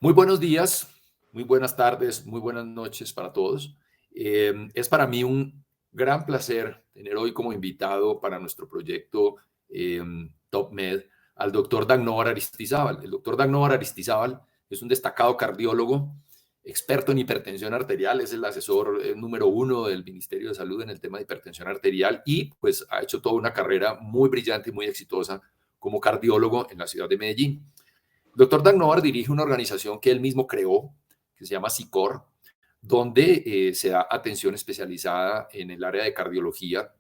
Muy buenos días, muy buenas tardes, muy buenas noches para todos. Es para mí un gran placer tener hoy como invitado para nuestro proyecto TopMed al doctor Dagnovar Aristizábal. El doctor Dagnovar Aristizábal es un destacado cardiólogo, experto en hipertensión arterial, es el asesor número uno del Ministerio de Salud en el tema de hipertensión arterial y pues ha hecho toda una carrera muy brillante y muy exitosa como cardiólogo en la ciudad de Medellín. Doctor Dagnovar dirige una organización que él mismo creó, que se llama SICOR, donde se da atención especializada en el área de cardiología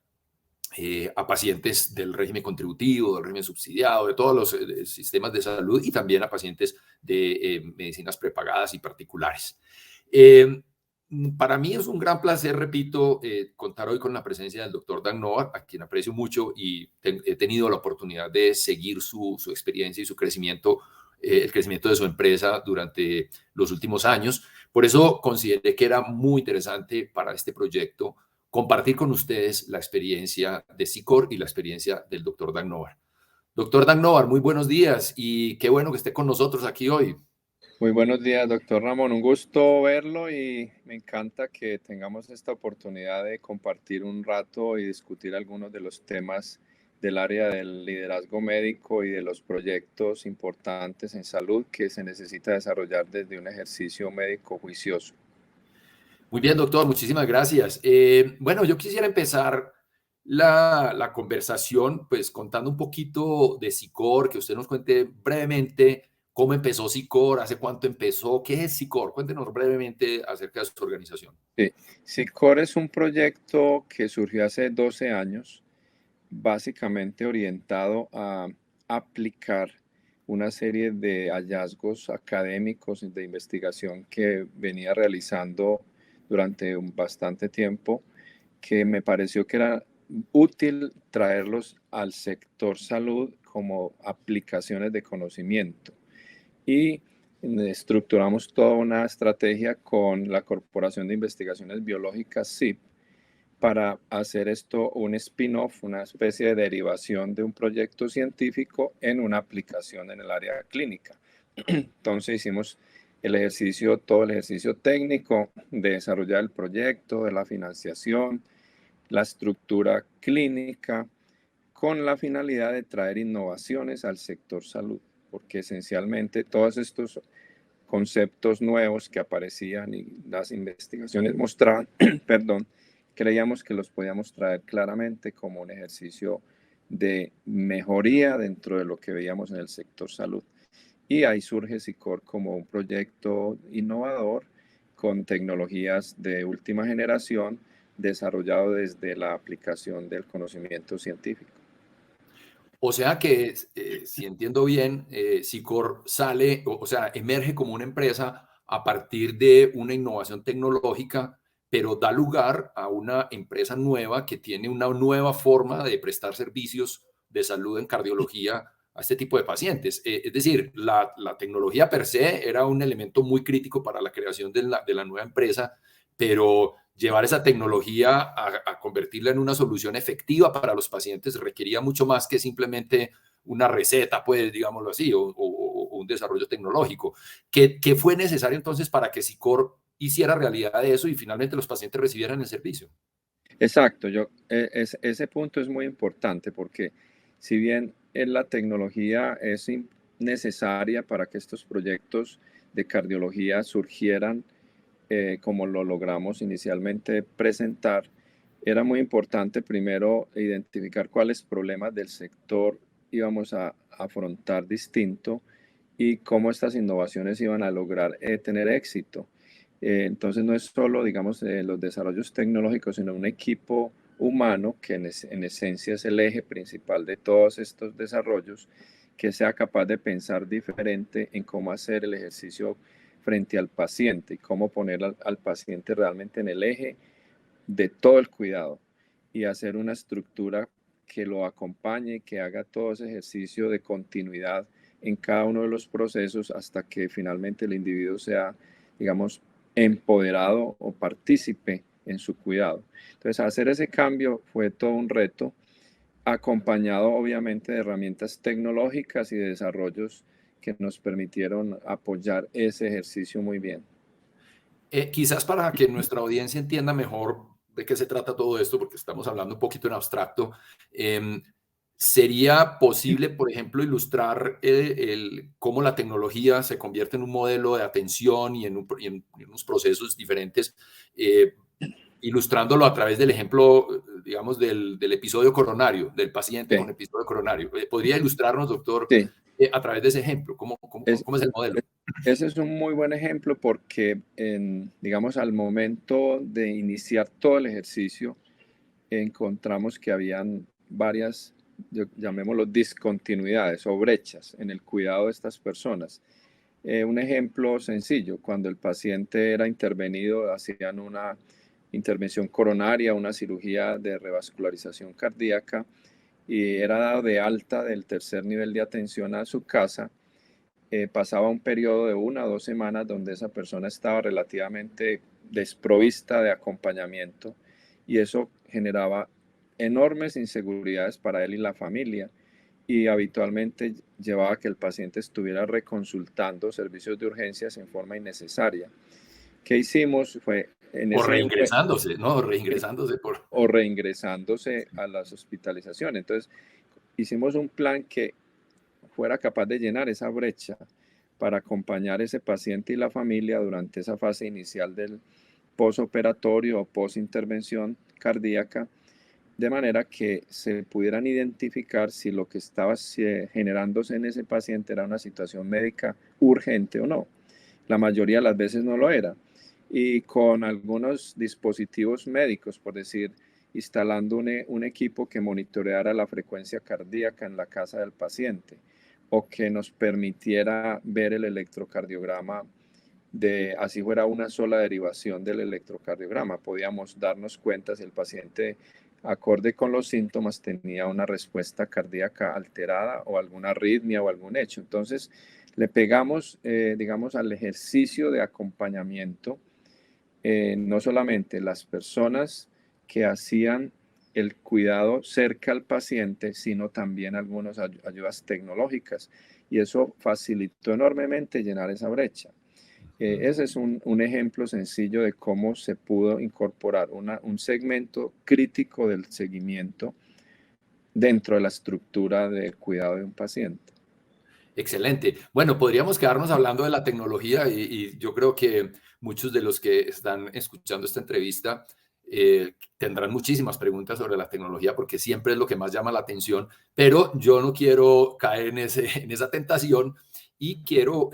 a pacientes del régimen contributivo, del régimen subsidiado, de todos los sistemas de salud y también a pacientes de medicinas prepagadas y particulares. Eh, para mí es un gran placer, repito, contar hoy con la presencia del doctor Dagnovar, a quien aprecio mucho y he tenido la oportunidad de seguir su experiencia y su crecimiento, el crecimiento de su empresa durante los últimos años. Por eso consideré que era muy interesante para este proyecto compartir con ustedes la experiencia de SICOR y la experiencia del doctor Dagnovar. Doctor Dagnovar, muy buenos días y qué bueno que esté con nosotros aquí hoy. Muy buenos días, doctor Ramón. Un gusto verlo y me encanta que tengamos esta oportunidad de compartir un rato y discutir algunos de los temas del área del liderazgo médico y de los proyectos importantes en salud que se necesita desarrollar desde un ejercicio médico juicioso. Muy bien, doctor, muchísimas gracias. Bueno, yo quisiera empezar la conversación pues contando un poquito de SICOR, que usted nos cuente brevemente cómo empezó SICOR, hace cuánto empezó, qué es SICOR. Cuéntenos brevemente acerca de su organización. Sí, SICOR es un proyecto que surgió hace 12 años, básicamente orientado a aplicar una serie de hallazgos académicos de investigación que venía realizando durante bastante tiempo, que me pareció que era útil traerlos al sector salud como aplicaciones de conocimiento. Y estructuramos toda una estrategia con la Corporación de Investigaciones Biológicas, CIP, para hacer esto un spin-off, una especie de derivación de un proyecto científico en una aplicación en el área clínica. Entonces hicimos todo el ejercicio técnico de desarrollar el proyecto, de la financiación, la estructura clínica, con la finalidad de traer innovaciones al sector salud, porque esencialmente todos estos conceptos nuevos que aparecían y las investigaciones mostraban, perdón, creíamos que los podíamos traer claramente como un ejercicio de mejoría dentro de lo que veíamos en el sector salud. Y ahí surge SICOR como un proyecto innovador con tecnologías de última generación desarrollado desde la aplicación del conocimiento científico. O sea que, si entiendo bien, SICOR sale, o sea, emerge como una empresa a partir de una innovación tecnológica, pero da lugar a una empresa nueva que tiene una nueva forma de prestar servicios de salud en cardiología a este tipo de pacientes. Es decir, la tecnología per se era un elemento muy crítico para la creación de la nueva empresa, pero llevar esa tecnología a convertirla en una solución efectiva para los pacientes requería mucho más que simplemente una receta, pues, digámoslo así, o un desarrollo tecnológico. ¿Qué fue necesario entonces para que SICOR hiciera realidad de eso y finalmente los pacientes recibieran el servicio? Exacto, ese punto es muy importante porque si bien la tecnología es necesaria para que estos proyectos de cardiología surgieran como lo logramos inicialmente presentar, era muy importante primero identificar cuáles problemas del sector íbamos a afrontar distinto y cómo estas innovaciones iban a lograr tener éxito. Entonces no es solo, digamos, los desarrollos tecnológicos, sino un equipo humano que en esencia es el eje principal de todos estos desarrollos, que sea capaz de pensar diferente en cómo hacer el ejercicio frente al paciente y cómo poner al paciente realmente en el eje de todo el cuidado y hacer una estructura que lo acompañe, que haga todo ese ejercicio de continuidad en cada uno de los procesos hasta que finalmente el individuo sea, digamos, empoderado o partícipe en su cuidado. Entonces, hacer ese cambio fue todo un reto, acompañado obviamente de herramientas tecnológicas y de desarrollos que nos permitieron apoyar ese ejercicio muy bien. Quizás para que nuestra audiencia entienda mejor de qué se trata todo esto, porque estamos hablando un poquito en abstracto, ¿sería posible, por ejemplo, ilustrar cómo la tecnología se convierte en un modelo de atención y en unos procesos diferentes, ilustrándolo a través del ejemplo, digamos, del episodio coronario, del paciente Sí, con episodio coronario? ¿Podría ilustrarnos, doctor, sí. a través de ese ejemplo? Es, ¿Cómo es el modelo? Ese es un muy buen ejemplo porque, digamos, al momento de iniciar todo el ejercicio, encontramos que habían varias, llamémoslo, discontinuidades o brechas en el cuidado de estas personas. Un ejemplo sencillo, cuando el paciente era intervenido, hacían una intervención coronaria, una cirugía de revascularización cardíaca y era dado de alta del tercer nivel de atención a su casa. Pasaba un periodo de 1 o 2 semanas donde esa persona estaba relativamente desprovista de acompañamiento y eso generaba enormes inseguridades para él y la familia y habitualmente llevaba a que el paciente estuviera reconsultando servicios de urgencias en forma innecesaria. ¿Qué hicimos? Fue en O ese reingresándose, ¿no? Reingresándose por... o reingresándose a las hospitalizaciones. Entonces, hicimos un plan que fuera capaz de llenar esa brecha para acompañar a ese paciente y la familia durante esa fase inicial del posoperatorio o posintervención cardíaca, de manera que se pudieran identificar si lo que estaba generándose en ese paciente era una situación médica urgente o no. La mayoría de las veces no lo era. Y con algunos dispositivos médicos, por decir, instalando un equipo que monitoreara la frecuencia cardíaca en la casa del paciente o que nos permitiera ver el electrocardiograma de, así fuera una sola derivación del electrocardiograma. Podíamos darnos cuenta si el paciente, acorde con los síntomas, tenía una respuesta cardíaca alterada o alguna arritmia o algún hecho. Entonces, le pegamos, digamos, al ejercicio de acompañamiento, no solamente las personas que hacían el cuidado cerca al paciente, sino también algunas ayudas tecnológicas. Y eso facilitó enormemente llenar esa brecha. Ese es un ejemplo sencillo de cómo se pudo incorporar un segmento crítico del seguimiento dentro de la estructura del cuidado de un paciente. Excelente. Bueno, podríamos quedarnos hablando de la tecnología y yo creo que muchos de los que están escuchando esta entrevista tendrán muchísimas preguntas sobre la tecnología porque siempre es lo que más llama la atención, pero yo no quiero caer en esa tentación y quiero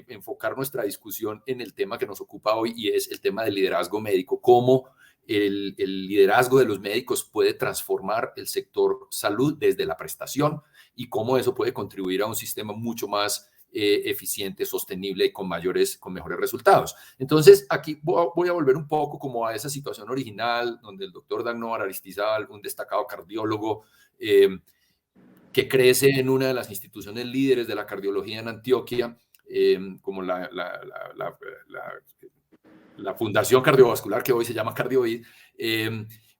enfocar nuestra discusión en el tema que nos ocupa hoy y es el tema del liderazgo médico, cómo el liderazgo de los médicos puede transformar el sector salud desde la prestación y cómo eso puede contribuir a un sistema mucho más eficiente, sostenible y con mejores resultados. Entonces, aquí voy a volver un poco como a esa situación original, donde el doctor Dagmar Aristizábal, un destacado cardiólogo, que crece en una de las instituciones líderes de la cardiología en Antioquia, como la Fundación Cardiovascular, que hoy se llama Cardioid,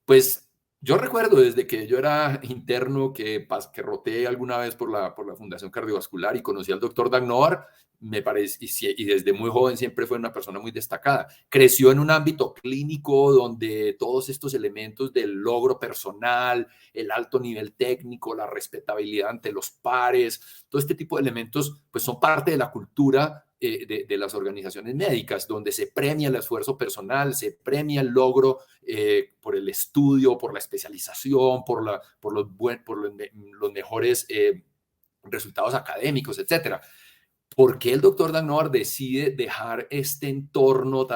pues yo recuerdo desde que yo era interno que roté alguna vez por la Fundación Cardiovascular y conocí al doctor Dagnovar, me parece, y desde muy joven siempre fue una persona muy destacada. Creció en un ámbito clínico donde todos estos elementos del logro personal, el alto nivel técnico, la respetabilidad ante los pares, todo este tipo de elementos, pues son parte de la cultura de las organizaciones médicas, donde se premia el esfuerzo personal, se premia el logro por el estudio, por la especialización, los mejores resultados académicos, etcétera. ¿Por qué el doctor Dagnovar decide dejar este entorno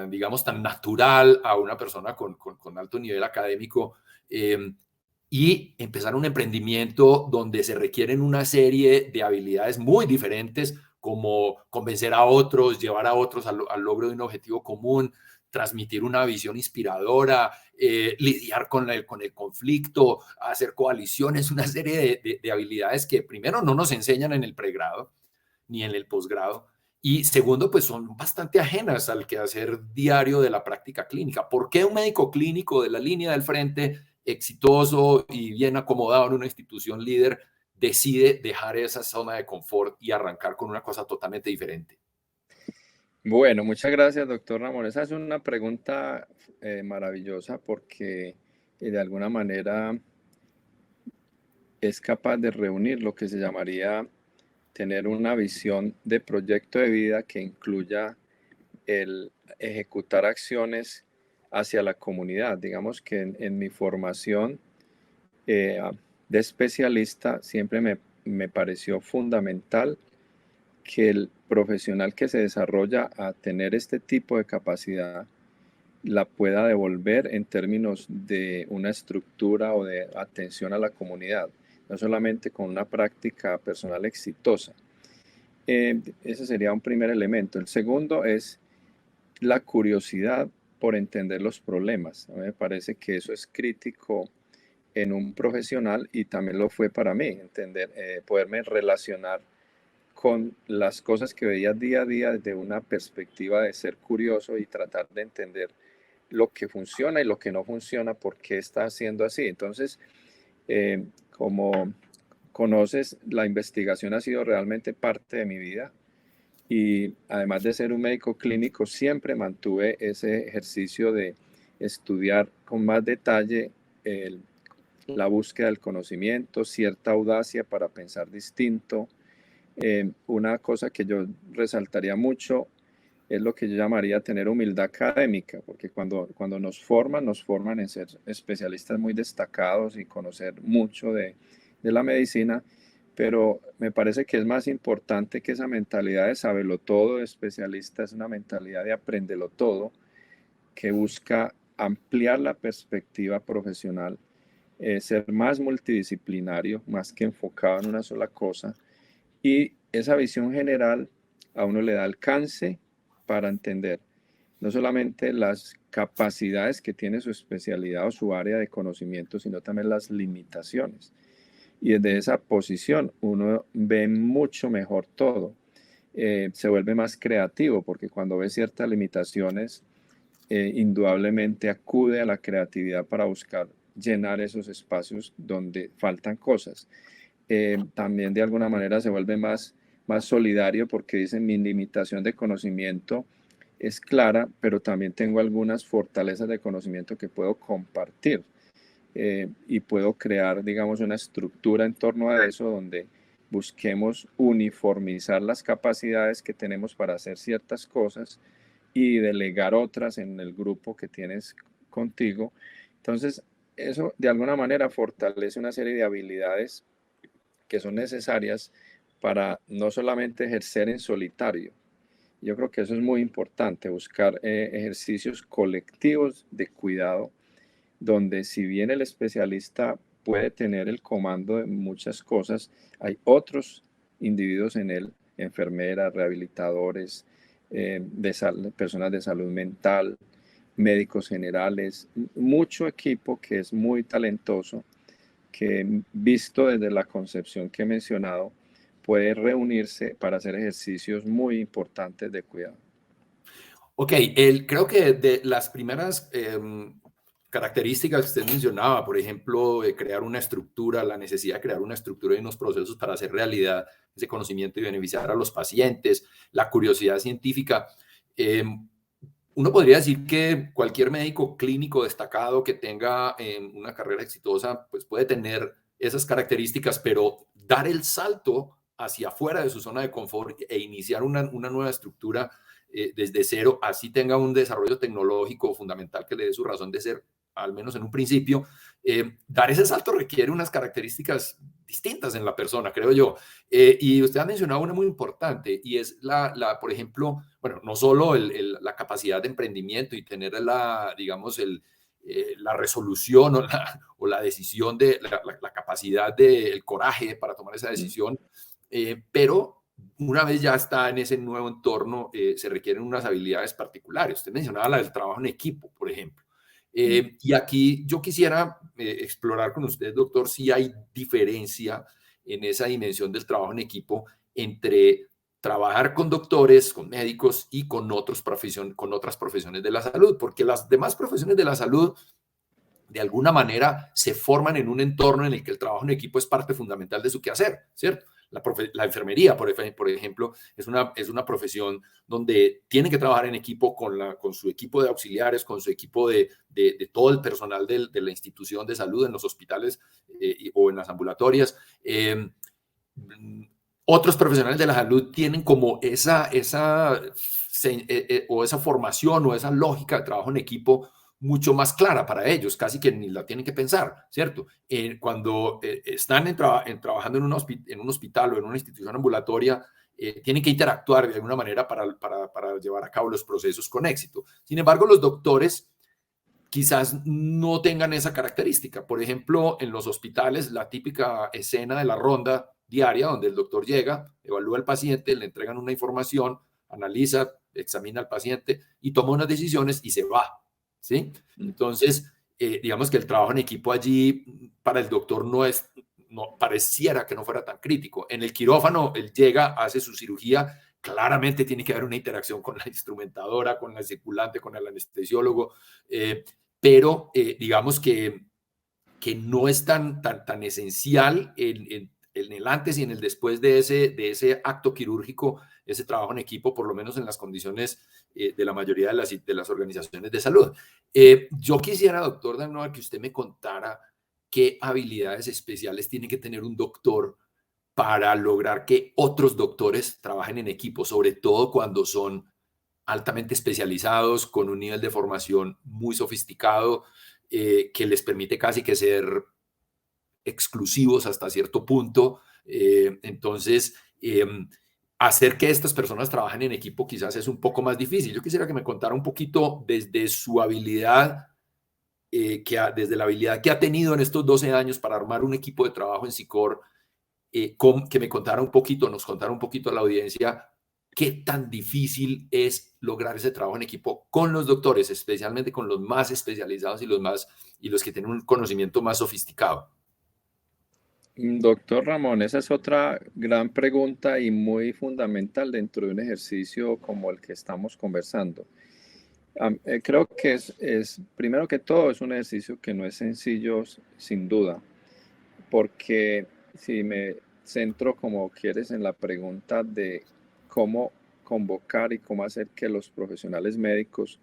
digamos, tan natural a una persona con alto nivel académico y empezar un emprendimiento donde se requieren una serie de habilidades muy diferentes, como convencer a otros, llevar a otros al logro de un objetivo común, transmitir una visión inspiradora, lidiar con el conflicto, hacer coaliciones, una serie de habilidades que primero no nos enseñan en el pregrado ni en el posgrado. Y segundo, pues son bastante ajenas al quehacer diario de la práctica clínica. ¿Por qué un médico clínico de la línea del frente, exitoso y bien acomodado en una institución líder, decide dejar esa zona de confort y arrancar con una cosa totalmente diferente? Bueno, muchas gracias, doctor Ramón. Esa es una pregunta maravillosa porque de alguna manera es capaz de reunir lo que se llamaría tener una visión de proyecto de vida que incluya el ejecutar acciones hacia la comunidad. Digamos que en mi formación eh, de especialista siempre me pareció fundamental que el profesional que se desarrolla a tener este tipo de capacidad la pueda devolver en términos de una estructura o de atención a la comunidad, no solamente con una práctica personal exitosa. Ese sería un primer elemento. El segundo es la curiosidad por entender los problemas. A mí me parece que eso es crítico en un profesional y también lo fue para mí, entender, poderme relacionar con las cosas que veía día a día desde una perspectiva de ser curioso y tratar de entender lo que funciona y lo que no funciona, por qué está haciendo así. Entonces, como conoces, la investigación ha sido realmente parte de mi vida y además de ser un médico clínico, siempre mantuve ese ejercicio de estudiar con más detalle el, la búsqueda del conocimiento, cierta audacia para pensar distinto. Una cosa que yo resaltaría mucho es lo que yo llamaría tener humildad académica, porque cuando nos forman en ser especialistas muy destacados y conocer mucho de la medicina, pero me parece que es más importante que esa mentalidad de saberlo todo, de especialista, es una mentalidad de aprenderlo todo, que busca ampliar la perspectiva profesional, ser más multidisciplinario, más que enfocado en una sola cosa, y esa visión general a uno le da alcance para entender no solamente las capacidades que tiene su especialidad o su área de conocimiento, sino también las limitaciones. Y desde esa posición uno ve mucho mejor todo. Se vuelve más creativo porque cuando ve ciertas limitaciones, indudablemente acude a la creatividad para buscar llenar esos espacios donde faltan cosas. También de alguna manera se vuelve más solidario porque dice mi limitación de conocimiento es clara, pero también tengo algunas fortalezas de conocimiento que puedo compartir y puedo crear, digamos, una estructura en torno a eso donde busquemos uniformizar las capacidades que tenemos para hacer ciertas cosas y delegar otras en el grupo que tienes contigo. Entonces, eso de alguna manera fortalece una serie de habilidades que son necesarias para no solamente ejercer en solitario. Yo creo que eso es muy importante, buscar ejercicios colectivos de cuidado, donde si bien el especialista puede tener el comando de muchas cosas, hay otros individuos en él, enfermeras, rehabilitadores, personas de salud mental, médicos generales, mucho equipo que es muy talentoso que visto desde la concepción que he mencionado, puede reunirse para hacer ejercicios muy importantes de cuidado. Ok, creo que de las primeras características que usted mencionaba, por ejemplo, crear una estructura, la necesidad de crear una estructura y unos procesos para hacer realidad ese conocimiento y beneficiar a los pacientes, la curiosidad científica. eh, Uno podría decir que cualquier médico clínico destacado que tenga una carrera exitosa, pues puede tener esas características, pero dar el salto hacia afuera de su zona de confort e iniciar una nueva estructura desde cero, así tenga un desarrollo tecnológico fundamental que le dé su razón de ser, al menos en un principio, dar ese salto requiere unas características distintas en la persona, creo yo. Y usted ha mencionado una muy importante y es por ejemplo, bueno, no solo la capacidad de emprendimiento y tener digamos, la resolución o la decisión de la capacidad del coraje para tomar esa decisión, pero una vez ya está en ese nuevo entorno, se requieren unas habilidades particulares. Usted mencionaba la del trabajo en equipo, por ejemplo. Y aquí yo quisiera explorar con usted, doctor, si hay diferencia en esa dimensión del trabajo en equipo entre trabajar con doctores, con médicos y con otras profesiones de la salud, porque las demás profesiones de la salud de alguna manera se forman en un entorno en el que el trabajo en equipo es parte fundamental de su quehacer, ¿cierto? La enfermería, por ejemplo, es una profesión donde tienen que trabajar en equipo con su equipo de auxiliares, con su equipo de todo el personal de la institución de salud en los hospitales o en las ambulatorias. Otros profesionales de la salud tienen como o esa formación o esa lógica de trabajo en equipo mucho más clara para ellos, casi que ni la tienen que pensar, ¿cierto? Cuando están trabajando en un hospital o en una institución ambulatoria, tienen que interactuar de alguna manera para llevar a cabo los procesos con éxito. Sin embargo, los doctores quizás no tengan esa característica. Por ejemplo, en los hospitales, la típica escena de la ronda diaria, donde el doctor llega, evalúa al paciente, le entregan una información, analiza, examina al paciente y toma unas decisiones y se va, ¿sí? Entonces, digamos que el trabajo en equipo allí para el doctor no pareciera que no fuera tan crítico. En el quirófano, él llega, hace su cirugía, claramente tiene que haber una interacción con la instrumentadora, con la circulante, con el anestesiólogo, pero digamos que no es tan esencial en el antes y en el después de ese acto quirúrgico, ese trabajo en equipo, por lo menos en las condiciones de la mayoría de las organizaciones de salud. Yo quisiera, doctor Danoa, que usted me contara qué habilidades especiales tiene que tener un doctor para lograr que otros doctores trabajen en equipo, sobre todo cuando son altamente especializados, con un nivel de formación muy sofisticado, que les permite casi que ser exclusivos hasta cierto punto. Entonces, hacer que estas personas trabajen en equipo quizás es un poco más difícil. Yo quisiera que me contara un poquito desde su habilidad, desde la habilidad que ha tenido en estos 12 años para armar un equipo de trabajo en SICOR, que me contara un poquito, nos contara un poquito a la audiencia qué tan difícil es lograr ese trabajo en equipo con los doctores, especialmente con los más especializados y los que tienen un conocimiento más sofisticado. Doctor Ramón, esa es otra gran pregunta y muy fundamental dentro de un ejercicio como el que estamos conversando. Creo que primero que todo, es un ejercicio que no es sencillo, sin duda, porque si me centro, como quieres, en la pregunta de cómo convocar y cómo hacer que los profesionales médicos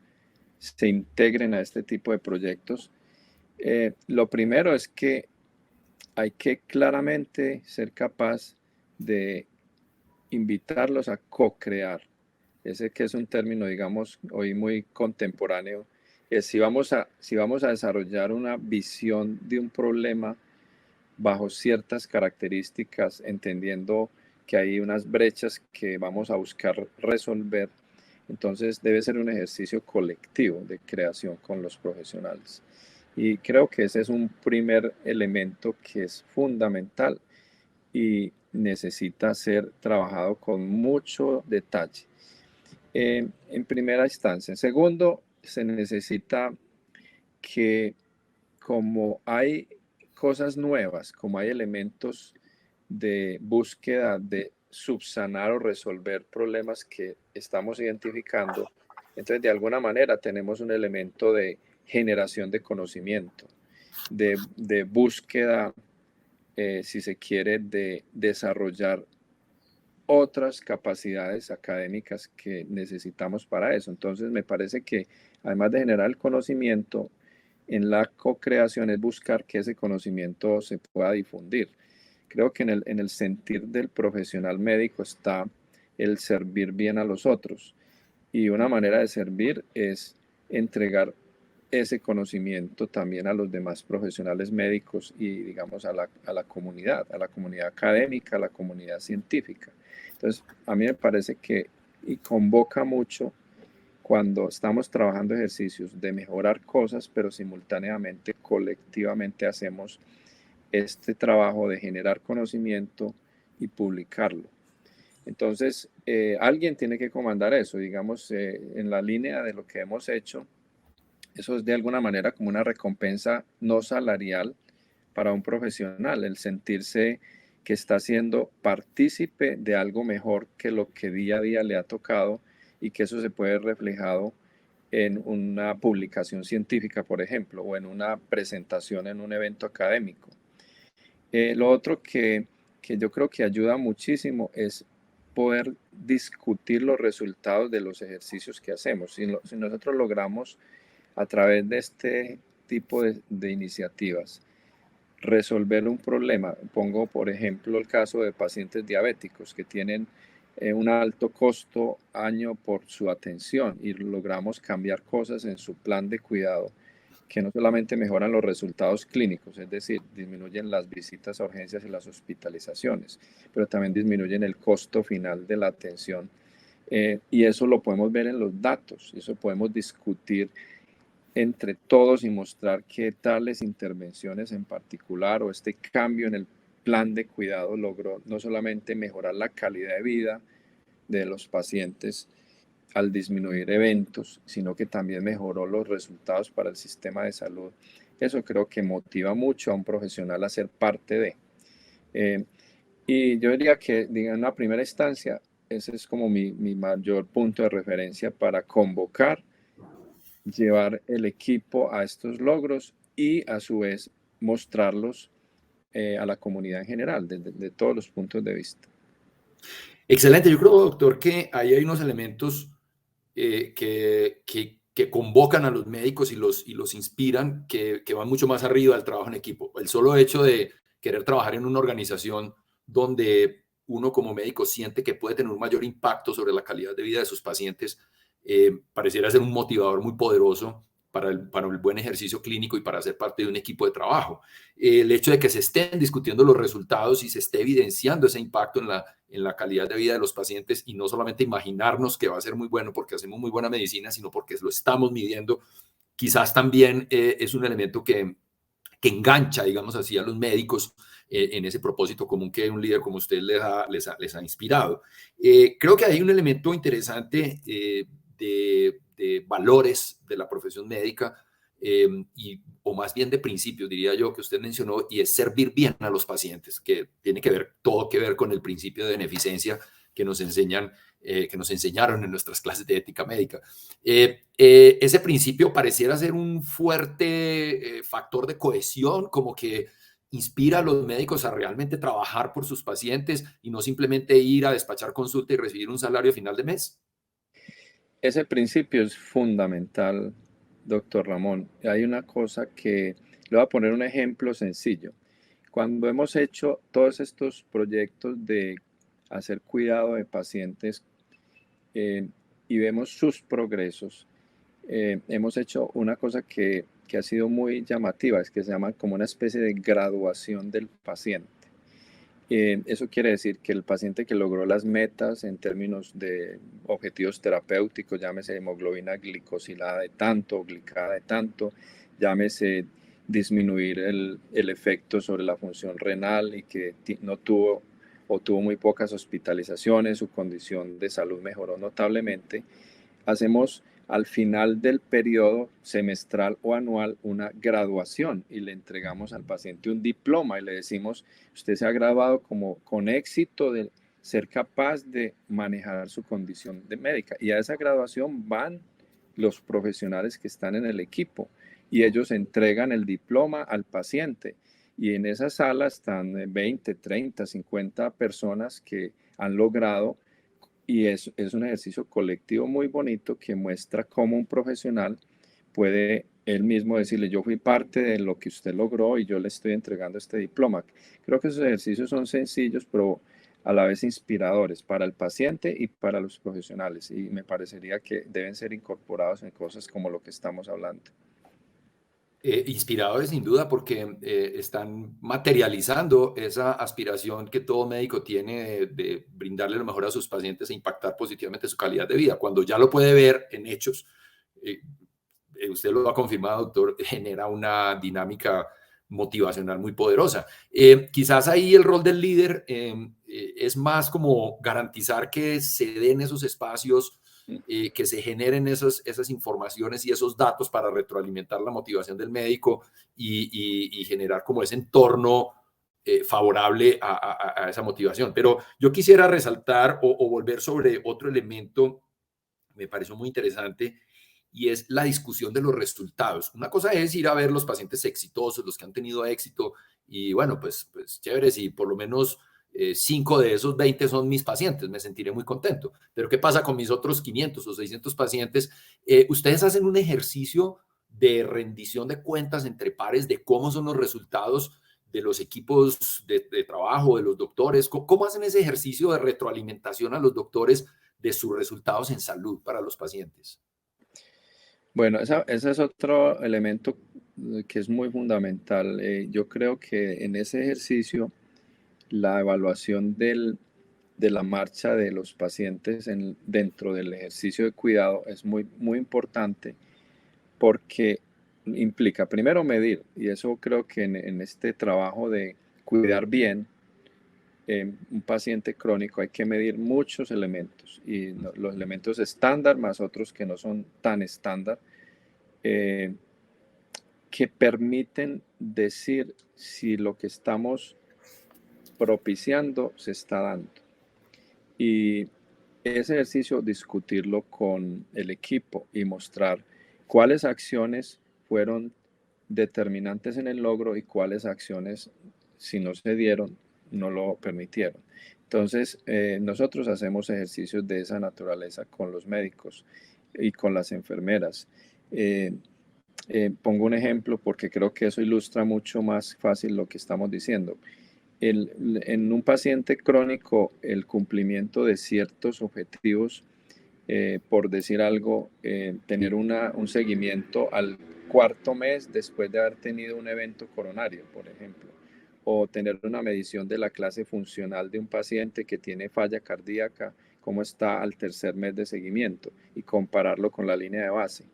se integren a este tipo de proyectos, lo primero es que hay que claramente ser capaz de invitarlos a co-crear. Ese que es un término, digamos, hoy muy contemporáneo. Es si vamos a desarrollar una visión de un problema bajo ciertas características, entendiendo que hay unas brechas que vamos a buscar resolver, entonces debe ser un ejercicio colectivo de creación con los profesionales. Y creo que ese es un primer elemento que es fundamental y necesita ser trabajado con mucho detalle. En primera instancia. En segundo, se necesita que, como hay cosas nuevas, como hay elementos de búsqueda de subsanar o resolver problemas que estamos identificando, entonces de alguna manera tenemos un elemento de generación de conocimiento, de búsqueda, si se quiere, de desarrollar otras capacidades académicas que necesitamos para eso. Entonces me parece que además de generar el conocimiento, en la co-creación es buscar que ese conocimiento se pueda difundir. Creo que en el sentir del profesional médico está el servir bien a los otros. Y una manera de servir es entregar ese conocimiento también a los demás profesionales médicos y, digamos, a la comunidad académica, a la comunidad científica. Entonces, a mí me parece que y convoca mucho cuando estamos trabajando ejercicios de mejorar cosas, pero simultáneamente, colectivamente hacemos este trabajo de generar conocimiento y publicarlo. Entonces, alguien tiene que comandar eso, digamos, en la línea de lo que hemos hecho. Eso es de alguna manera como una recompensa no salarial para un profesional, el sentirse que está siendo partícipe de algo mejor que lo que día a día le ha tocado y que eso se puede reflejado en una publicación científica, por ejemplo, o en una presentación en un evento académico. Lo otro que yo creo que ayuda muchísimo es poder discutir los resultados de los ejercicios que hacemos. Si nosotros logramos a través de este tipo de iniciativas resolver un problema, pongo por ejemplo el caso de pacientes diabéticos que tienen un alto costo año por su atención y logramos cambiar cosas en su plan de cuidado que no solamente mejoran los resultados clínicos, es decir, disminuyen las visitas a urgencias y las hospitalizaciones, pero también disminuyen el costo final de la atención. Y eso lo podemos ver en los datos, eso podemos discutir entre todos y mostrar que tales intervenciones en particular o este cambio en el plan de cuidado logró no solamente mejorar la calidad de vida de los pacientes al disminuir eventos, sino que también mejoró los resultados para el sistema de salud. Eso creo que motiva mucho a un profesional a ser parte de. Y yo diría que, en una primera instancia, ese es como mi mayor punto de referencia para convocar, llevar el equipo a estos logros y a su vez mostrarlos a la comunidad en general, de todos los puntos de vista. Excelente. Yo creo, doctor, que ahí hay unos elementos que convocan a los médicos y los inspiran, que van mucho más arriba del trabajo en equipo. El solo hecho de querer trabajar en una organización donde uno como médico siente que puede tener un mayor impacto sobre la calidad de vida de sus pacientes, pareciera ser un motivador muy poderoso para el buen ejercicio clínico y para ser parte de un equipo de trabajo. El hecho de que se estén discutiendo los resultados y se esté evidenciando ese impacto en la calidad de vida de los pacientes y no solamente imaginarnos que va a ser muy bueno porque hacemos muy buena medicina, sino porque lo estamos midiendo, quizás también es un elemento que engancha, digamos así, a los médicos en ese propósito común que un líder como usted les ha inspirado. Creo que hay un elemento interesante de valores de la profesión médica, o más bien de principios, diría yo, que usted mencionó, y es servir bien a los pacientes, que tiene que ver, todo que ver con el principio de beneficencia que nos enseñaron en nuestras clases de ética médica. Ese principio pareciera ser un fuerte factor de cohesión, como que inspira a los médicos a realmente trabajar por sus pacientes y no simplemente ir a despachar consulta y recibir un salario a final de mes. Ese principio es fundamental, doctor Ramón. Hay una cosa que le voy a poner un ejemplo sencillo. Cuando hemos hecho todos estos proyectos de hacer cuidado de pacientes y vemos sus progresos, hemos hecho una cosa que ha sido muy llamativa, es que se llama como una especie de graduación del paciente. Eso quiere decir que el paciente que logró las metas en términos de objetivos terapéuticos, llámese hemoglobina glicosilada de tanto, glicada de tanto, llámese disminuir el efecto sobre la función renal y que no tuvo o tuvo muy pocas hospitalizaciones, su condición de salud mejoró notablemente. Hacemos al final del periodo semestral o anual una graduación y le entregamos al paciente un diploma y le decimos, usted se ha graduado como con éxito de ser capaz de manejar su condición de médica. Y a esa graduación van los profesionales que están en el equipo y ellos entregan el diploma al paciente. Y en esa sala están 20, 30, 50 personas que han logrado, y es un ejercicio colectivo muy bonito que muestra cómo un profesional puede él mismo decirle, yo fui parte de lo que usted logró y yo le estoy entregando este diploma. Creo que esos ejercicios son sencillos, pero a la vez inspiradores para el paciente y para los profesionales. Y me parecería que deben ser incorporados en cosas como lo que estamos hablando. Inspiradores sin duda porque están materializando esa aspiración que todo médico tiene de brindarle lo mejor a sus pacientes e impactar positivamente su calidad de vida. Cuando ya lo puede ver en hechos, eh, usted lo ha confirmado, doctor, genera una dinámica motivacional muy poderosa. Quizás ahí el rol del líder es más como garantizar que se den esos espacios, que se generen esas informaciones y esos datos para retroalimentar la motivación del médico y generar como ese entorno favorable a esa motivación. Pero yo quisiera resaltar o volver sobre otro elemento, me pareció muy interesante, y es la discusión de los resultados. Una cosa es ir a ver los pacientes exitosos, los que han tenido éxito, y bueno, pues chévere, si por lo menos 5 de esos 20 son mis pacientes, me sentiré muy contento. Pero ¿qué pasa con mis otros 500 o 600 pacientes? Ustedes hacen un ejercicio de rendición de cuentas entre pares de cómo son los resultados de los equipos de trabajo, de los doctores. ¿Cómo hacen ese ejercicio de retroalimentación a los doctores de sus resultados en salud para los pacientes? Bueno, ese es otro elemento que es muy fundamental. Yo creo que en ese ejercicio la evaluación de la marcha de los pacientes dentro del ejercicio de cuidado es muy, muy importante porque implica primero medir, y eso creo que en este trabajo de cuidar bien un paciente crónico hay que medir muchos elementos, y los elementos estándar más otros que no son tan estándar, eh, que permiten decir si lo que estamos propiciando se está dando. Y ese ejercicio, discutirlo con el equipo y mostrar cuáles acciones fueron determinantes en el logro y cuáles acciones, si no se dieron, no lo permitieron. Entonces, nosotros hacemos ejercicios de esa naturaleza con los médicos y con las enfermeras. Pongo un ejemplo porque creo que eso ilustra mucho más fácil lo que estamos diciendo. En un paciente crónico, el cumplimiento de ciertos objetivos, por decir algo, tener un seguimiento al cuarto mes después de haber tenido un evento coronario, por ejemplo, o tener una medición de la clase funcional de un paciente que tiene falla cardíaca, cómo está al tercer mes de seguimiento y compararlo con la línea de base.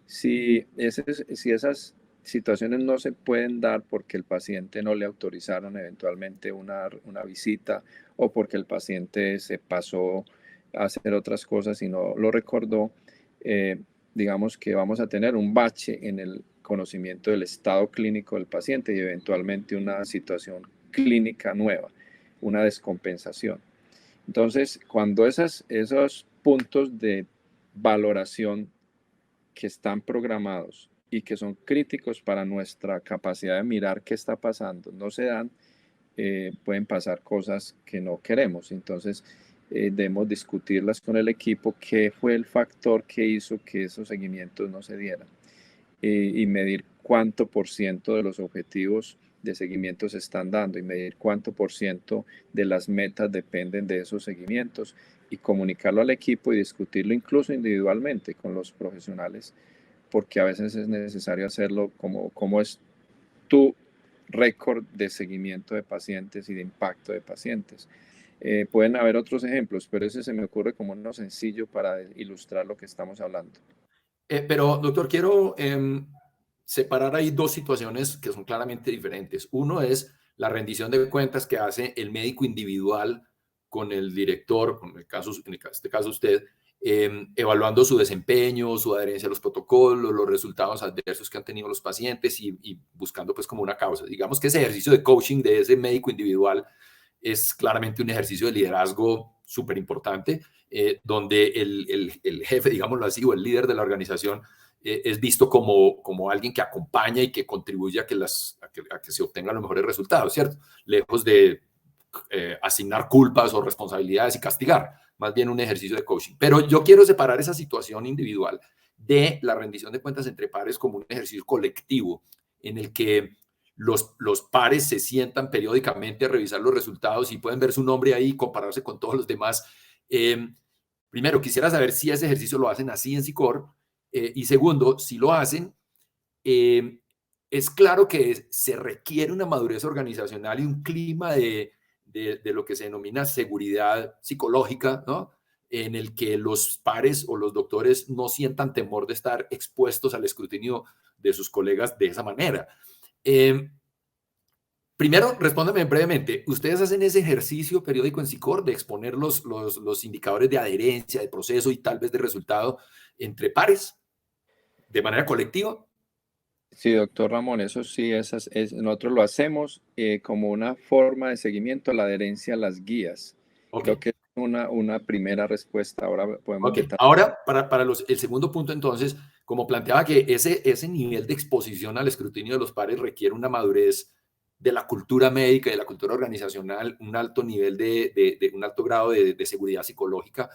Si esas situaciones no se pueden dar porque el paciente no le autorizaron eventualmente una visita, o porque el paciente se pasó a hacer otras cosas y no lo recordó, digamos que vamos a tener un bache en el conocimiento del estado clínico del paciente y eventualmente una situación clínica nueva, una descompensación. Entonces, cuando esos puntos de valoración que están programados y que son críticos para nuestra capacidad de mirar qué está pasando, no se dan, pueden pasar cosas que no queremos. Entonces, debemos discutirlas con el equipo, qué fue el factor que hizo que esos seguimientos no se dieran, y medir cuánto por ciento de los objetivos de seguimiento se están dando y medir cuánto por ciento de las metas dependen de esos seguimientos, y comunicarlo al equipo y discutirlo incluso individualmente con los profesionales, porque a veces es necesario hacerlo como es tu récord de seguimiento de pacientes y de impacto de pacientes. Pueden haber otros ejemplos, pero ese se me ocurre como uno sencillo para ilustrar lo que estamos hablando. Pero, doctor, quiero separar ahí dos situaciones que son claramente diferentes. Uno es la rendición de cuentas que hace el médico individual con el director, en este caso usted, evaluando su desempeño, su adherencia a los protocolos, los resultados adversos que han tenido los pacientes y buscando pues como una causa. Digamos que ese ejercicio de coaching de ese médico individual es claramente un ejercicio de liderazgo súper importante, donde el jefe, digámoslo así, o el líder de la organización es visto como alguien que acompaña y que contribuye a que se obtengan los mejores resultados, ¿cierto? Lejos de asignar culpas o responsabilidades y castigar, más bien un ejercicio de coaching. Pero yo quiero separar esa situación individual de la rendición de cuentas entre pares como un ejercicio colectivo en el que los pares se sientan periódicamente a revisar los resultados y pueden ver su nombre ahí y compararse con todos los demás. Primero, quisiera saber si ese ejercicio lo hacen así en SICOR, y segundo, si lo hacen, es claro que se requiere una madurez organizacional y un clima de lo que se denomina seguridad psicológica, ¿no? En el que los pares o los doctores no sientan temor de estar expuestos al escrutinio de sus colegas de esa manera. Primero, respóndeme brevemente. ¿Ustedes hacen ese ejercicio periódico en SICOR de exponer los indicadores de adherencia, de proceso y tal vez de resultado entre pares de manera colectiva? Sí, doctor Ramón, eso sí, nosotros lo hacemos como una forma de seguimiento a la adherencia a las guías. Ok, Creo que es una primera respuesta. Ahora podemos ok. meter. Ahora, para el segundo punto, entonces, como planteaba que ese nivel de exposición al escrutinio de los pares requiere una madurez de la cultura médica y de la cultura organizacional, un alto nivel un alto grado de seguridad psicológica.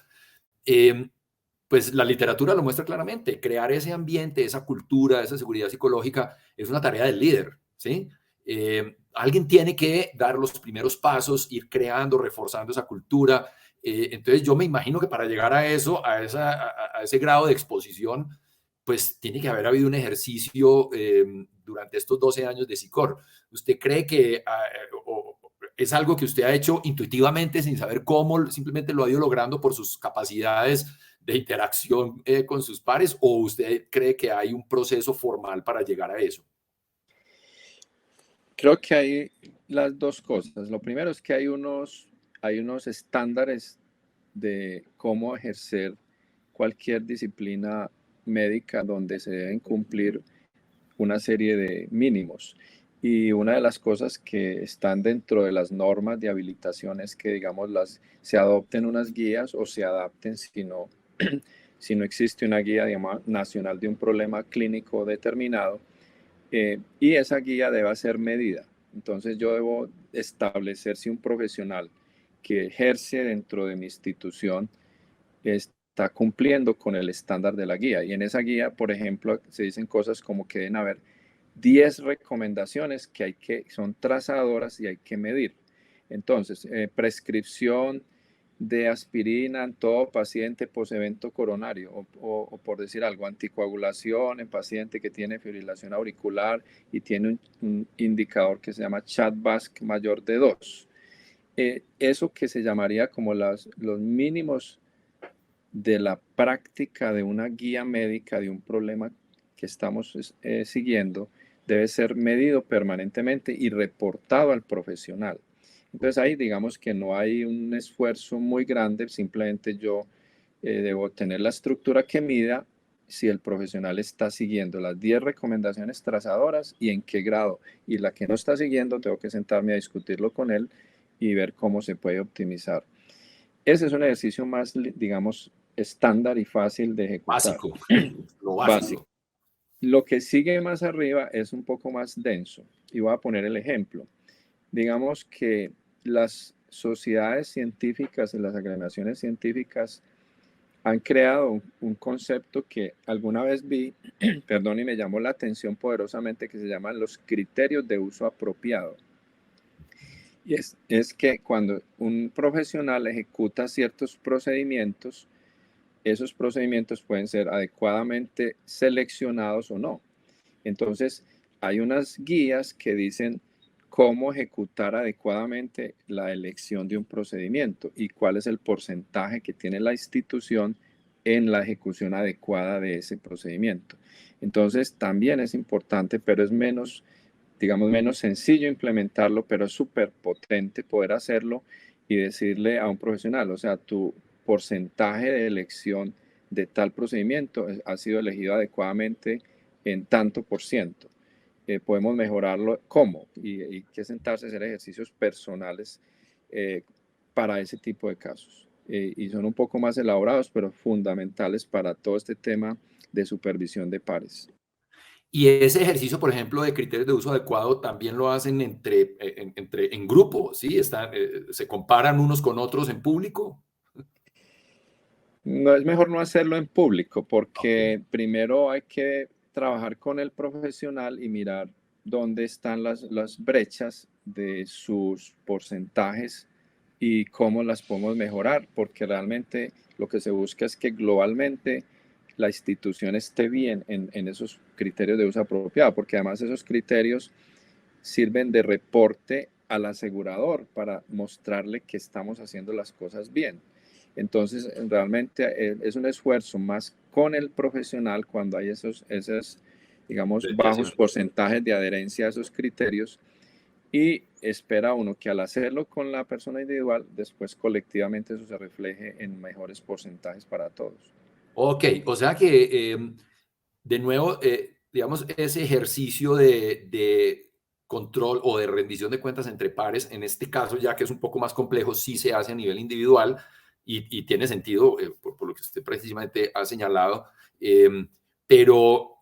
Eh, pues la literatura lo muestra claramente. Crear ese ambiente, esa cultura, esa seguridad psicológica es una tarea del líder, ¿sí? Alguien tiene que dar los primeros pasos, ir creando, reforzando esa cultura. Entonces yo me imagino que para llegar a eso, a ese grado de exposición, pues tiene que haber habido un ejercicio durante estos 12 años de SICOR. ¿Usted cree que es algo que usted ha hecho intuitivamente sin saber cómo, simplemente lo ha ido logrando por sus capacidades de interacción con sus pares, o usted cree que hay un proceso formal para llegar a eso? Creo que hay las dos cosas. Lo primero es que hay unos estándares de cómo ejercer cualquier disciplina médica donde se deben cumplir una serie de mínimos. Y una de las cosas que están dentro de las normas de habilitación es que, digamos, se adopten unas guías o se adapten si no existe una guía, digamos, nacional de un problema clínico determinado, y esa guía debe ser medida. Entonces yo debo establecer si un profesional que ejerce dentro de mi institución está cumpliendo con el estándar de la guía. Y en esa guía, por ejemplo, se dicen cosas como que deben haber 10 recomendaciones son trazadoras y hay que medir. Entonces, prescripción de aspirina en todo paciente post-evento coronario o por decir algo, anticoagulación en paciente que tiene fibrilación auricular y tiene un indicador que se llama CHA2DS2-VASc mayor de 2. Eso que se llamaría como los mínimos de la práctica de una guía médica de un problema que estamos siguiendo debe ser medido permanentemente y reportado al profesional. Entonces ahí digamos que no hay un esfuerzo muy grande, simplemente yo debo tener la estructura que mida si el profesional está siguiendo las 10 recomendaciones trazadoras y en qué grado. Y la que no está siguiendo, tengo que sentarme a discutirlo con él y ver cómo se puede optimizar. Ese es un ejercicio más, digamos, estándar y fácil de ejecutar. Básico, lo Básico. básico. Lo que sigue más arriba es un poco más denso y voy a poner el ejemplo. Digamos que las sociedades científicas y las agremiaciones científicas han creado un concepto que alguna vez vi, perdón, y me llamó la atención poderosamente, que se llaman los criterios de uso apropiado. Y es que cuando un profesional ejecuta ciertos procedimientos, esos procedimientos pueden ser adecuadamente seleccionados o no. Entonces, hay unas guías que dicen cómo ejecutar adecuadamente la elección de un procedimiento y cuál es el porcentaje que tiene la institución en la ejecución adecuada de ese procedimiento. Entonces, también es importante, pero es menos, digamos, menos sencillo implementarlo, pero es súper potente poder hacerlo y decirle a un profesional, o sea, tu porcentaje de elección de tal procedimiento ha sido elegido adecuadamente en tanto por ciento. Podemos mejorarlo, ¿cómo? Y que sentarse a hacer ejercicios personales para ese tipo de casos. Y son un poco más elaborados, pero fundamentales para todo este tema de supervisión de pares. Y ese ejercicio, por ejemplo, de criterios de uso adecuado, también lo hacen en grupo, ¿sí? Se comparan unos con otros en público. No es mejor no hacerlo en público Ok. porque primero hay que trabajar con el profesional y mirar dónde están las brechas de sus porcentajes y cómo las podemos mejorar, porque realmente lo que se busca es que globalmente la institución esté bien en esos criterios de uso apropiado, porque además esos criterios sirven de reporte al asegurador para mostrarle que estamos haciendo las cosas bien. Entonces, realmente es un esfuerzo más con el profesional cuando hay esos, digamos, bajos Desviación. porcentajes de adherencia a esos criterios y espera uno que al hacerlo con la persona individual, después colectivamente eso se refleje en mejores porcentajes para todos. Ok, o sea que, de nuevo, digamos, ese ejercicio de control o de rendición de cuentas entre pares, en este caso, ya que es un poco más complejo, sí se hace a nivel individual y tiene sentido, por lo que usted precisamente ha señalado. Pero,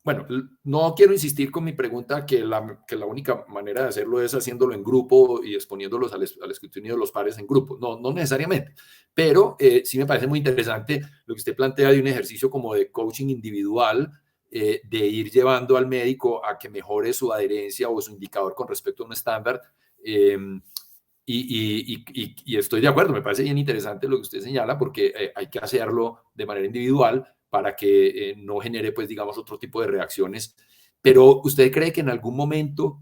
bueno, no quiero insistir con mi pregunta que la única manera de hacerlo es haciéndolo en grupo y exponiéndolos al escrutinio de los pares en grupo. No, no necesariamente, pero sí me parece muy interesante lo que usted plantea de un ejercicio como de coaching individual, de ir llevando al médico a que mejore su adherencia o su indicador con respecto a un estándar. Y estoy de acuerdo, me parece bien interesante lo que usted señala, porque hay que hacerlo de manera individual para que no genere, pues, digamos, otro tipo de reacciones. Pero ¿usted cree que en algún momento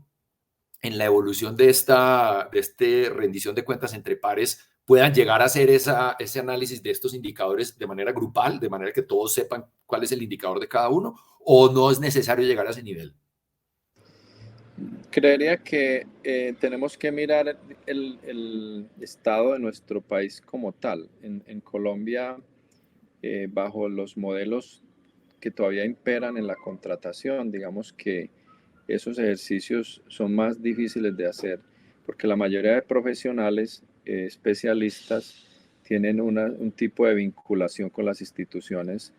en la evolución de esta rendición de cuentas entre pares puedan llegar a hacer ese análisis de estos indicadores de manera grupal, de manera que todos sepan cuál es el indicador de cada uno, o no es necesario llegar a ese nivel? Creería que tenemos que mirar el estado de nuestro país como tal. En Colombia, bajo los modelos que todavía imperan en la contratación, digamos que esos ejercicios son más difíciles de hacer, porque la mayoría de profesionales, especialistas, tienen un tipo de vinculación con las instituciones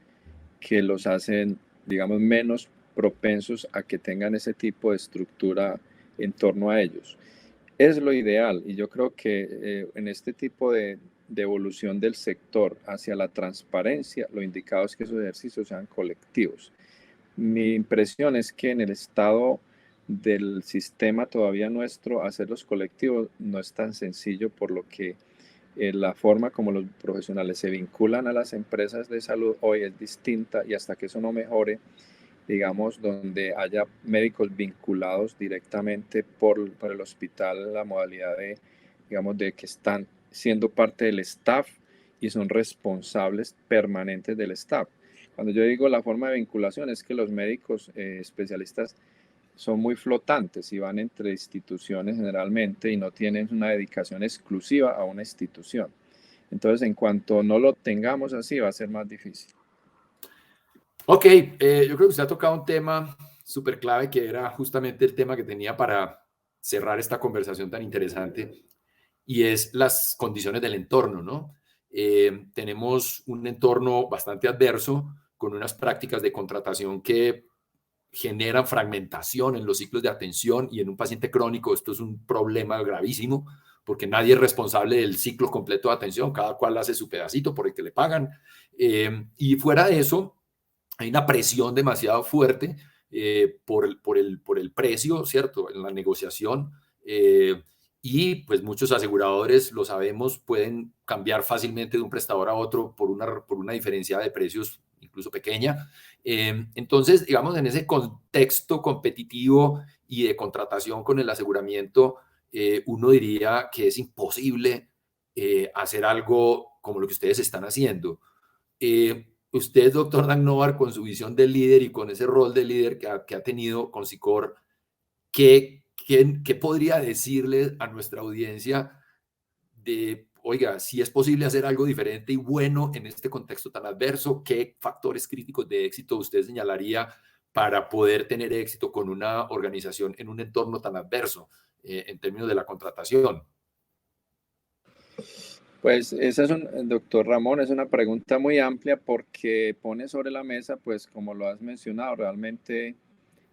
que los hacen, digamos, menos propensos a que tengan ese tipo de estructura en torno a ellos. Es lo ideal y yo creo que en este tipo de evolución del sector hacia la transparencia, lo indicado es que esos ejercicios sean colectivos. Mi impresión es que en el estado del sistema todavía nuestro, hacerlos colectivos no es tan sencillo, por lo que la forma como los profesionales se vinculan a las empresas de salud hoy es distinta, y hasta que eso no mejore, digamos, donde haya médicos vinculados directamente por el hospital, la modalidad de, digamos, de que están siendo parte del staff y son responsables permanentes del staff. Cuando yo digo la forma de vinculación es que los médicos especialistas son muy flotantes y van entre instituciones generalmente y no tienen una dedicación exclusiva a una institución. Entonces, en cuanto no lo tengamos así, va a ser más difícil. Ok, yo creo que usted ha tocado un tema súper clave que era justamente el tema que tenía para cerrar esta conversación tan interesante y es las condiciones del entorno, ¿no? Tenemos un entorno bastante adverso con unas prácticas de contratación que generan fragmentación en los ciclos de atención y en un paciente crónico esto es un problema gravísimo porque nadie es responsable del ciclo completo de atención, cada cual hace su pedacito por el que le pagan. Y fuera de eso, hay una presión demasiado fuerte por el precio, ¿cierto? En la negociación. Y pues muchos aseguradores, lo sabemos, pueden cambiar fácilmente de un prestador a otro por una diferencia de precios incluso pequeña. Entonces, digamos, en ese contexto competitivo y de contratación con el aseguramiento, uno diría que es imposible hacer algo como lo que ustedes están haciendo. Usted, doctor Dan Novar, con su visión de líder y con ese rol de líder que ha tenido con SICOR, ¿qué podría decirle a nuestra audiencia de, oiga, si es posible hacer algo diferente y bueno en este contexto tan adverso? ¿Qué factores críticos de éxito usted señalaría para poder tener éxito con una organización en un entorno tan adverso en términos de la contratación? Pues esa es doctor Ramón, es una pregunta muy amplia porque pone sobre la mesa, pues como lo has mencionado, realmente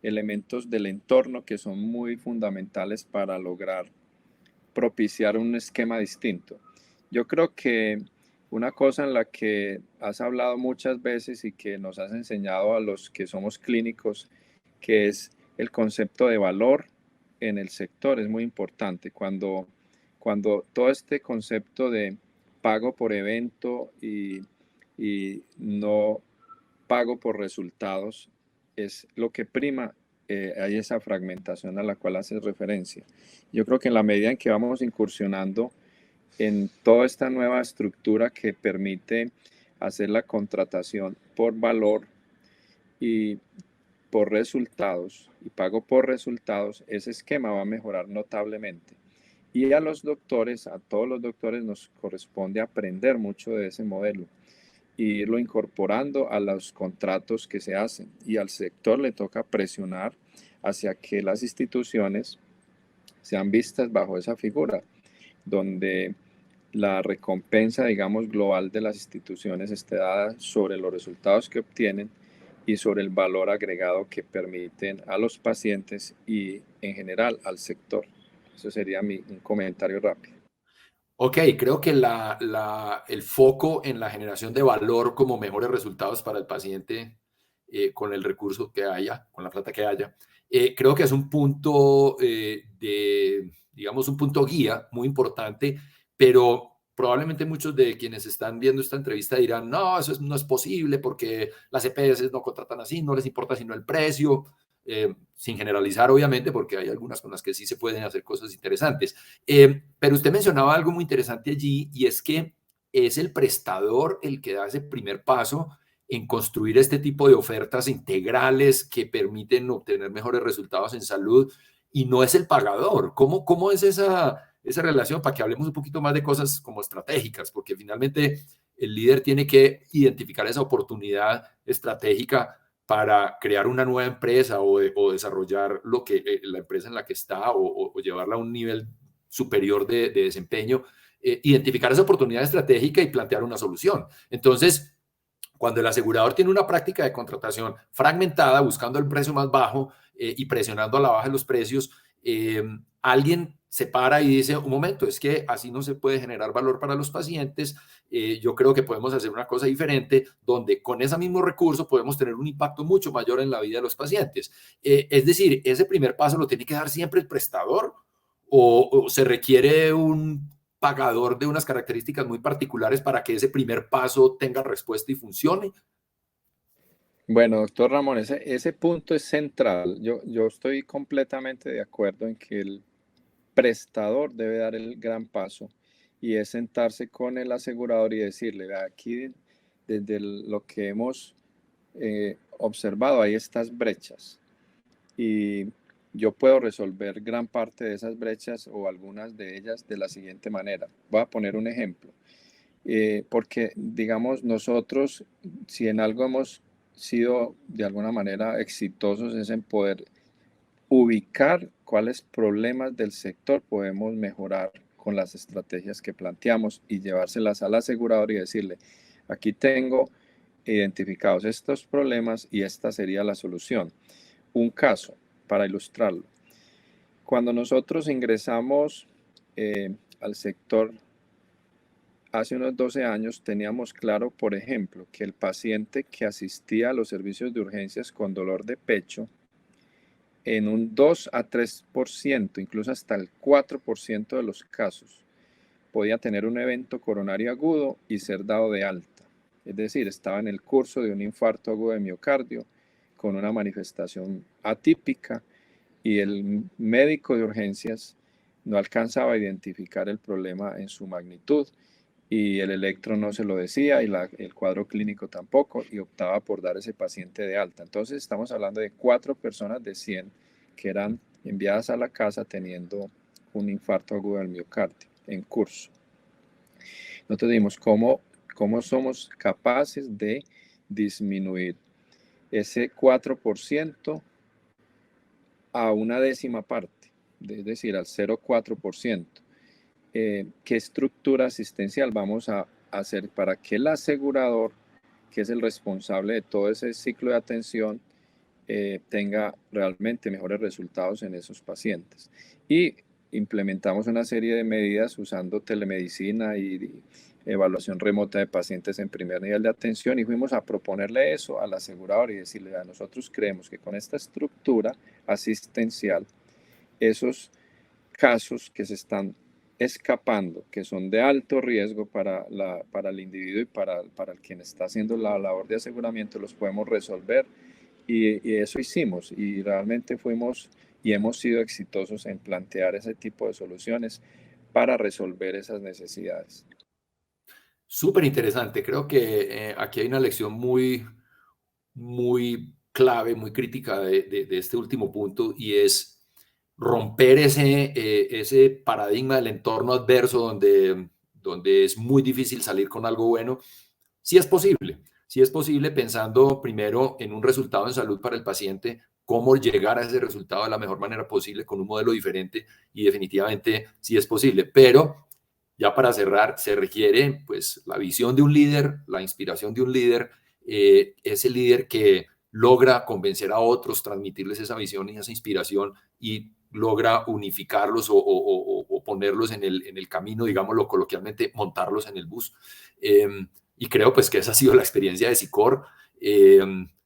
elementos del entorno que son muy fundamentales para lograr propiciar un esquema distinto. Yo creo que una cosa en la que has hablado muchas veces y que nos has enseñado a los que somos clínicos, que es el concepto de valor en el sector, es muy importante. Cuando todo este concepto de pago por evento y no pago por resultados es lo que prima, hay esa fragmentación a la cual haces referencia. Yo creo que en la medida en que vamos incursionando en toda esta nueva estructura que permite hacer la contratación por valor y por resultados y pago por resultados, ese esquema va a mejorar notablemente. Y a los doctores, a todos los doctores nos corresponde aprender mucho de ese modelo y irlo incorporando a los contratos que se hacen. Y al sector le toca presionar hacia que las instituciones sean vistas bajo esa figura, donde la recompensa, digamos, global de las instituciones esté dada sobre los resultados que obtienen y sobre el valor agregado que permiten a los pacientes y en general al sector. Eso sería un comentario rápido. Ok, creo que el foco en la generación de valor como mejores resultados para el paciente con el recurso que haya, con la plata que haya, creo que es un punto digamos, un punto guía muy importante, pero probablemente muchos de quienes están viendo esta entrevista dirán, no, no es posible porque las EPS no contratan así, no les importa sino el precio, sin generalizar obviamente, porque hay algunas con las que sí se pueden hacer cosas interesantes. Pero usted mencionaba algo muy interesante allí y es que es el prestador el que da ese primer paso en construir este tipo de ofertas integrales que permiten obtener mejores resultados en salud y no es el pagador. ¿Cómo es esa relación para que hablemos un poquito más de cosas como estratégicas? Porque finalmente el líder tiene que identificar esa oportunidad estratégica para crear una nueva empresa o desarrollar la empresa en la que está o llevarla a un nivel superior de desempeño, identificar esa oportunidad estratégica y plantear una solución. Entonces, cuando el asegurador tiene una práctica de contratación fragmentada, buscando el precio más bajo y presionando a la baja los precios, alguien se para y dice, un momento, es que así no se puede generar valor para los pacientes, yo creo que podemos hacer una cosa diferente donde con ese mismo recurso podemos tener un impacto mucho mayor en la vida de los pacientes. Es decir, ese primer paso lo tiene que dar siempre el prestador o se requiere un pagador de unas características muy particulares para que ese primer paso tenga respuesta y funcione. Bueno, doctor Ramón, ese punto es central. Yo estoy completamente de acuerdo en que el prestador debe dar el gran paso y es sentarse con el asegurador y decirle, "Vea, aquí desde lo que hemos observado hay estas brechas y yo puedo resolver gran parte de esas brechas o algunas de ellas de la siguiente manera. Voy a poner un ejemplo. Porque, digamos, nosotros, si en algo hemos sido de alguna manera exitosos, es en poder ubicar cuáles problemas del sector podemos mejorar con las estrategias que planteamos y llevárselas al asegurador y decirle, aquí tengo identificados estos problemas y esta sería la solución. Un caso para ilustrarlo. Cuando nosotros ingresamos al sector hace unos 12 años, teníamos claro, por ejemplo, que el paciente que asistía a los servicios de urgencias con dolor de pecho, en un 2 a 3%, incluso hasta el 4% de los casos, podía tener un evento coronario agudo y ser dado de alta. Es decir, estaba en el curso de un infarto agudo de miocardio con una manifestación atípica y el médico de urgencias no alcanzaba a identificar el problema en su magnitud y el electro no se lo decía y el cuadro clínico tampoco y optaba por dar ese paciente de alta. Entonces estamos hablando de 4 personas de 100 que eran enviadas a la casa teniendo un infarto agudo del miocardio en curso. Nosotros dimos cómo somos capaces de disminuir ese 4% a una décima parte, es decir, al 0,4%. ¿Qué estructura asistencial vamos a hacer para que el asegurador, que es el responsable de todo ese ciclo de atención, tenga realmente mejores resultados en esos pacientes? Y implementamos una serie de medidas usando telemedicina y evaluación remota de pacientes en primer nivel de atención y fuimos a proponerle eso al asegurador y decirle, a nosotros creemos que con esta estructura asistencial, esos casos que se están escapando, que son de alto riesgo para el individuo y para el quien está haciendo la labor de aseguramiento, los podemos resolver. Y eso hicimos y realmente fuimos y hemos sido exitosos en plantear ese tipo de soluciones para resolver esas necesidades. Súper interesante. Creo que aquí hay una lección muy clave, muy crítica de este último punto y es romper ese paradigma del entorno adverso donde es muy difícil salir con algo bueno. Sí es posible pensando primero en un resultado en salud para el paciente, cómo llegar a ese resultado de la mejor manera posible con un modelo diferente y definitivamente sí es posible, pero ya para cerrar, se requiere pues la visión de un líder, la inspiración de un líder, ese líder que logra convencer a otros, transmitirles esa visión y esa inspiración y logra unificarlos o ponerlos en el camino, digámoslo coloquialmente, montarlos en el bus. Y creo pues que esa ha sido la experiencia de SICOR.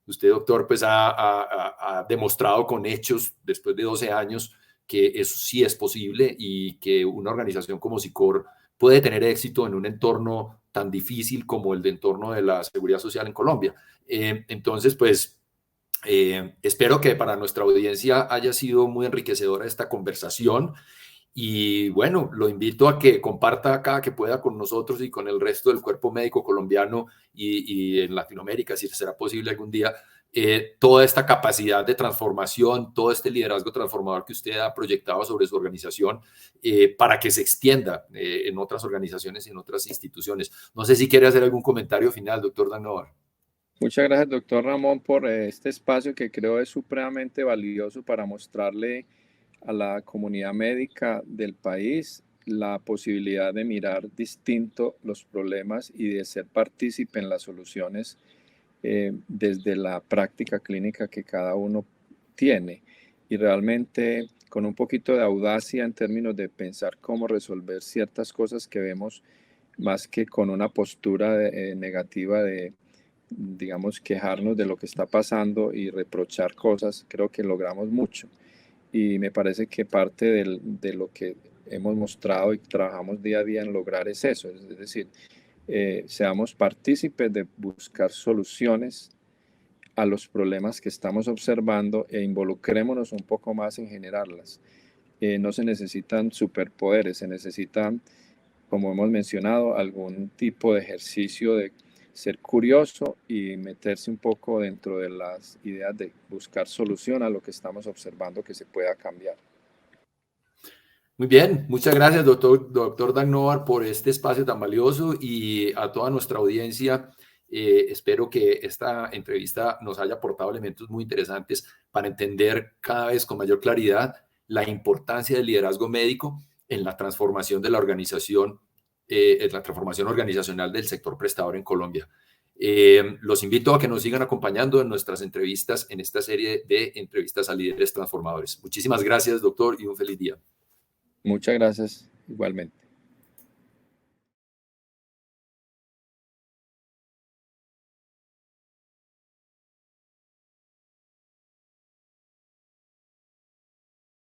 Usted, doctor, pues ha demostrado con hechos después de 12 años que eso sí es posible y que una organización como SICOR puede tener éxito en un entorno tan difícil como el de entorno de la seguridad social en Colombia. Entonces, pues, espero que para nuestra audiencia haya sido muy enriquecedora esta conversación. Y bueno, lo invito a que comparta cada que pueda con nosotros y con el resto del cuerpo médico colombiano y en Latinoamérica, si será posible algún día, toda esta capacidad de transformación, todo este liderazgo transformador que usted ha proyectado sobre su organización para que se extienda en otras organizaciones y en otras instituciones. No sé si quiere hacer algún comentario final, doctor Danovar. Muchas gracias, doctor Ramón, por este espacio que creo es supremamente valioso para mostrarle a la comunidad médica del país la posibilidad de mirar distinto los problemas y de ser partícipe en las soluciones desde la práctica clínica que cada uno tiene. Y realmente con un poquito de audacia en términos de pensar cómo resolver ciertas cosas que vemos, más que con una postura negativa de, digamos, quejarnos de lo que está pasando y reprochar cosas, creo que logramos mucho. Y me parece que parte de lo que hemos mostrado y trabajamos día a día en lograr es eso, es decir, seamos partícipes de buscar soluciones a los problemas que estamos observando e involucrémonos un poco más en generarlas. No se necesitan superpoderes, se necesitan, como hemos mencionado, algún tipo de ejercicio de ser curioso y meterse un poco dentro de las ideas de buscar solución a lo que estamos observando que se pueda cambiar. Muy bien, muchas gracias, doctor Dagnovar, por este espacio tan valioso y a toda nuestra audiencia. Espero que esta entrevista nos haya aportado elementos muy interesantes para entender cada vez con mayor claridad la importancia del liderazgo médico en la transformación de la organización, en la transformación organizacional del sector prestador en Colombia. Los invito a que nos sigan acompañando en nuestras entrevistas en esta serie de entrevistas a líderes transformadores. Muchísimas gracias, doctor, y un feliz día. Muchas gracias, igualmente.